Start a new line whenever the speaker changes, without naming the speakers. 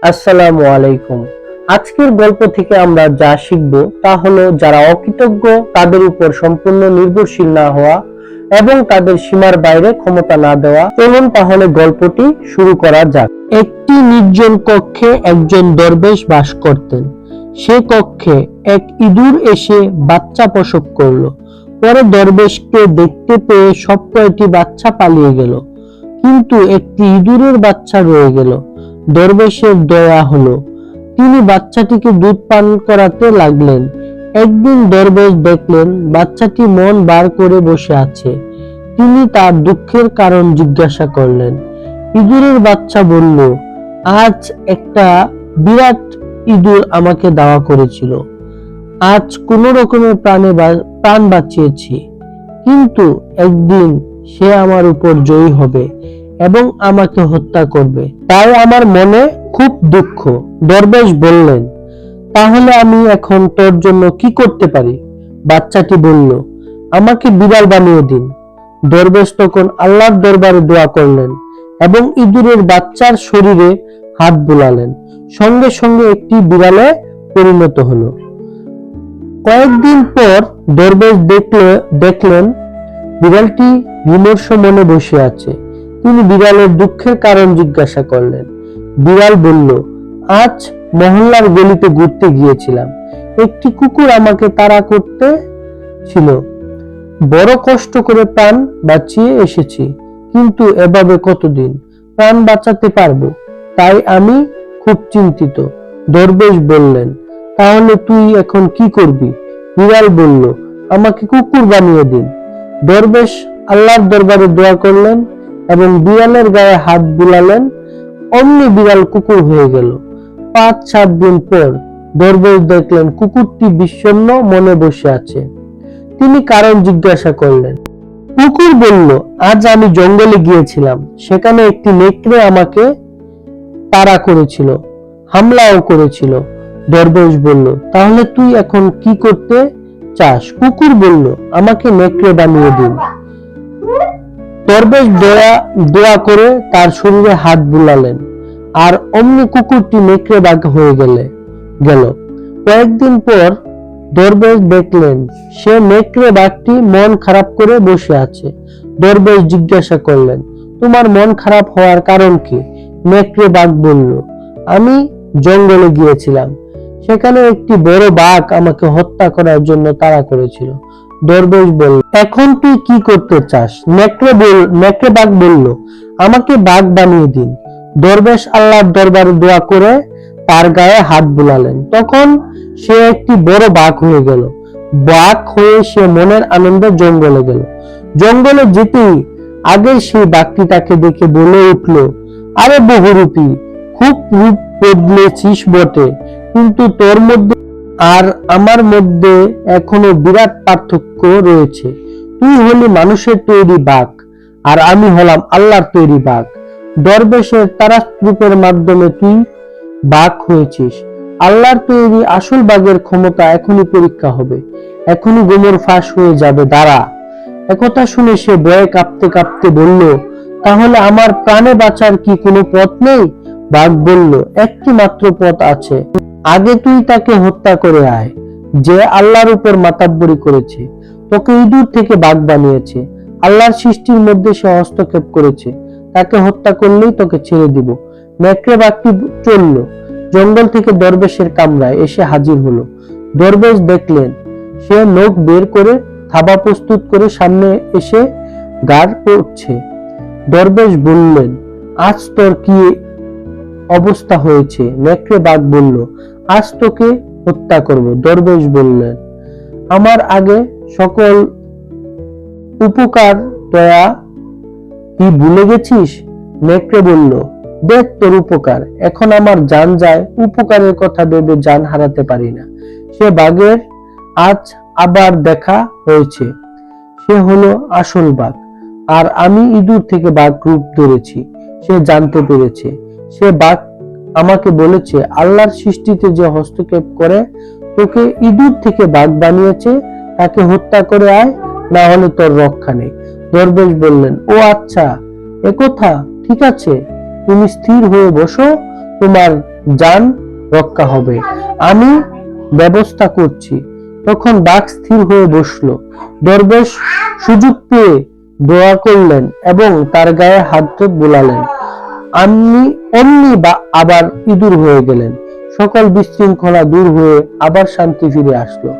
আসসালামু আলাইকুম। আজকের গল্প থেকে আমরা যা শিখব তা হলো যারা অকৃতজ্ঞ তাদের উপর সম্পূর্ণ নির্ভরশীল না হওয়া এবং তাদের সীমার বাইরে ক্ষমতা না দেওয়া। চলুন তাহলে গল্পটি শুরু করা যাক। একটি নির্জন কক্ষে একজন দরবেশ বাস করতেন। সে কক্ষে এক ইঁদুর এসে বাচ্চা প্রসব করলো। পরে দরবেশকে দেখতে পেয়ে সব কয়টি বাচ্চা পালিয়ে গেল, কিন্তু একটি ইঁদুরের বাচ্চা রয়ে গেল। দরবেশের দয়া হলো, তিনি বাচ্চাটিকে দুধ পান করাতে লাগলেন। একদিন দরবেশ দেখলেন বাচ্চাটি মন বার করে বসে আছে। তিনি তার দুঃখের কারণ জিজ্ঞাসা করলেন। ইঁদুরের বাচ্চা বলল, আজ একটা বিরাট ইঁদুর আমাকে দাওয়া করেছিল। আজ কোন রকমের প্রাণ বাঁচিয়েছি, কিন্তু একদিন সে আমার উপর জয়ী হবে এবং আমাকে হত্যা করবে, তাই আমার মনে খুব দুঃখ। দরবেশ বললেন, তাহলে আমি এখন তোর জন্য কি করতে পারি? বাচ্চাটি বলল, আমাকে বিড়াল বানিয়ে দিন। দরবেশ তখন আল্লাহর দরবারে দোয়া করলেন এবং ইঁদুরের বাচ্চার শরীরে হাত বুলালেন। সঙ্গে সঙ্গে একটি বিড়ালে পরিণত হলো। কয়েকদিন পর দরবেশ দেখলেন বিড়ালটি বিমর্ষ মনে বসে আছে। তিনি বিড়ালের দুঃখের কারণ জিজ্ঞাসা করলেন। বিড়াল বলল, আজ মহল্লার গলিতে ঘুরতে গিয়েছিলাম। একটি কুকুর আমাকে তাড়া করতে ছিল। বড় কষ্ট করে প্রাণ বাঁচিয়ে এসেছি, কিন্তু এভাবে কতদিন প্রাণ বাঁচাতে পারবো, তাই আমি খুব চিন্তিত। দরবেশ বললেন, তাহলে তুই এখন কি করবি? বিড়াল বলল, আমাকে কুকুর বানিয়ে দিন। দরবেশ আল্লাহর দরবারে দোয়া করলেন এবং বিড়ালের গায়ে হাত বুলালেন। অমনি বিড়াল কুকুর হয়ে গেল। 5-7 দিন পর দরবেশ দেখলেন কুকুরটি বিষণ্ণ মনে বসে আছে। তিনি কারণ জিজ্ঞাসা করলেন। কুকুর বলল, আজ আমি জঙ্গলে গিয়েছিলাম, সেখানে একটি নেকড়ে আমাকে তাড়া করেছিল, হামলাও করেছিল। দরবেশ বলল, তাহলে তুই এখন কি করতে চাস? কুকুর বলল, আমাকে নেকড়ে বানিয়ে দিন। দরবেশ দোয়া করে তার শরীরে হাত বুলালেন, আর অমনি কুকুরটি নেকড়ে বাঘ হয়ে গেল। কয়েকদিন পর দরবেশ দেখলেন সে নেকড়ে বাঘটি মন খারাপ করে বসে আছে। দরবেশ জিজ্ঞাসা করলেন, তোমার মন খারাপ হওয়ার কারণ কি? নেকড়ে বাঘ বলল, আমি জঙ্গলে গিয়েছিলাম, সেখানে একটি বড় বাঘ আমাকে হত্যা করার জন্য তাড়া করেছিল। দরবেশ বলল, এখন তুই কি করতে চাস? নেকড়ে বাঘ বলল, আমাকে বাঘ বানিয়ে দিন। দরবেশ আল্লাহর দরবারে দোয়া করে তার গায়ে হাত বুলালেন। তখন সে একটি বড় বাঘ হয়ে গেল। বাঘ হয়ে সে মনের আনন্দে জঙ্গলে গেল। জঙ্গলে যেতেই আগে সেই বাঘটি তাকে দেখে বলে উঠল, আরে বহুরূপী, খুব রূপ বদলেছিস বটে, কিন্তু তোর মধ্যে আর আমার মধ্যে এখনো বিরাট পার্থক্য রয়েছে। তুই হলি মানুষের তৈরি বাঘ, আর আমি হলাম আল্লাহর তৈরি বাঘ। দরবেশের তারারূপের মাধ্যমে তুই বাঘ হয়েছিস। আল্লাহর তৈরি আসল বাঘের ক্ষমতা এখনই পরীক্ষা হবে, এখনই গোমর ফাঁস হয়ে যাবে, দাঁড়া। একথা শুনে সে ভয়ে কাঁপতে কাঁপতে বলল, তাহলে আমার প্রাণে বাঁচার কি কোনো পথ নেই? বাঘ বলল, একটি মাত্র পথ আছে। আগে তুই তাকে হত্যা করে আয় যে আল্লাহর উপর মাতাব্বরি করেছে, তোকে ইঁদুর থেকে বাঘ বানিয়েছে, আল্লাহর সৃষ্টির মধ্যে সে হস্তক্ষেপ করেছে। তাকে হত্যা করলেই তোকে ছেড়ে দিব। নেকড়ে বাঘটি চলল। জঙ্গল থেকে দরবেশের কামরায় এসে হাজির হলো। দরবেশ দেখলেন সে নখ বের করে থাবা প্রস্তুত করে সামনে এসে গাড় করছে। দরবেশ বললেন, আজ তোর কি অবস্থা হয়েছে? নেকড়ে বাঘ বলল, আজ তোকে হত্যা করব। দরবেশ বললেন, আমার আগে সকল উপকার দয়া কি ভুলে গেছিস? নেকড়ে বলল, দেখ তোর উপকার, এখন আমার জান যায়, উপকারের কথা ভেবে জান হারাতে পারি না। সে বাঘের আজ আবার দেখা হয়েছে, সে হলো আসল বাঘ, আর আমি ইঁদুর থেকে বাঘ রূপ ধরেছি। সে জানতে পেরেছে। সে বাঘ আমাকে বলেছে আল্লাহর সৃষ্টিতে যে হস্তক্ষেপ করে তোকে ইঁদুর থেকে বাঘ বানিয়েছে, তাকে হত্যা করে আয়, না হলে তোর রক্ষা নেই। দরবেশ বললেন, ও আচ্ছা, একথা, ঠিক আছে, তুমি স্থির হয়ে বসো, তোমার জান রক্ষা হবে, আমি ব্যবস্থা করছি। তখন বাঘ স্থির হয়ে বসলো। দরবেশ সুযোগ পেয়ে দোয়া করলেন এবং তার গায়ে হাত বোলালেন। অমনি আবার ইঁদুর হয়ে গেলেন। সকল বিশৃঙ্খলা দূর হয়ে আবার শান্তি ফিরে আসলো।